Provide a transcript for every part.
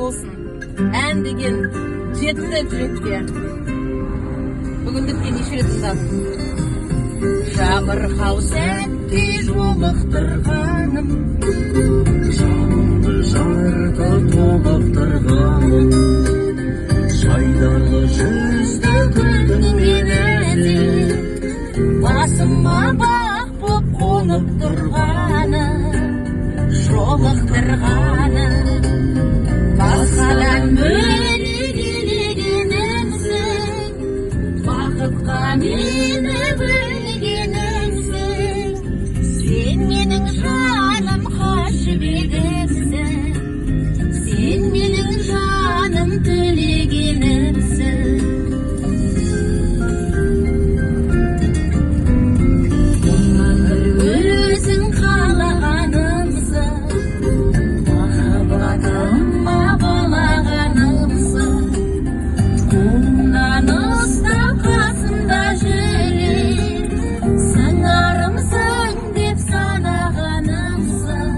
болсын. Ән деген жетті жүрекке. Бүгіндікке неше рет тыңдадым. Жабырқау сәтте жолықтырғаным, жанымды жарты толықтырғаным, жайдарлы жүзді күлдің мен әлі, басыма бақ боп қонып тұрғаны, жолықтырғаны, басқадан бөлек елегенімсің, бақытқа мені бөлгенімсің, сен менің жаным қашыбегімсің, сен менің жаным төлегенімсің. Өзің қалағанымсың, махаббатыма балағанымсың, қолымнан ұстап қасымда жүрек, сыңарымсың деп санағанымсың,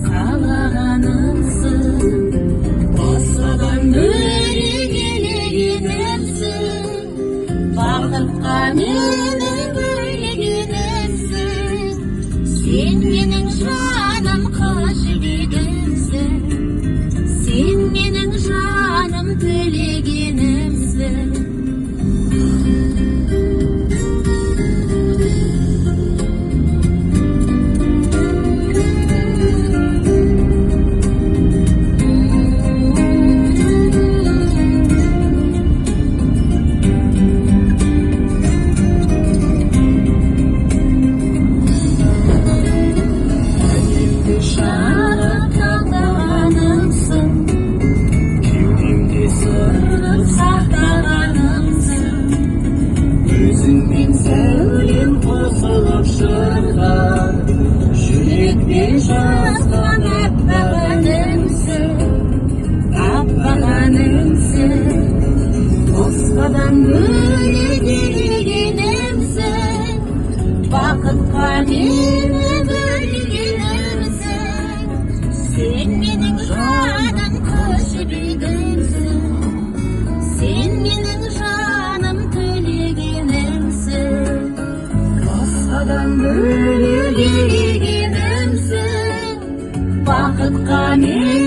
қалағанымсың, басқадан бөлек елегенімсің, бақытқа мені бөлгенімсің, сен менің жаным қашыбегімсің, сен менің жаным төлегенімсің. Жарып таңдағанымсың, кеудемде сырғып сақтағанымсың, өзіңмен сәулем қосылып шыққан, жүрекпен жазған аппақ әнімсің, аппақ әнімсің, басқадан бөлек елегенімсің, бақытқа мені бөлгенімсің, сен менің жаным қашыбегімсің, сен менің жаным төлегенімсің, басқадан бөлек елегенімсің, бақытқа мені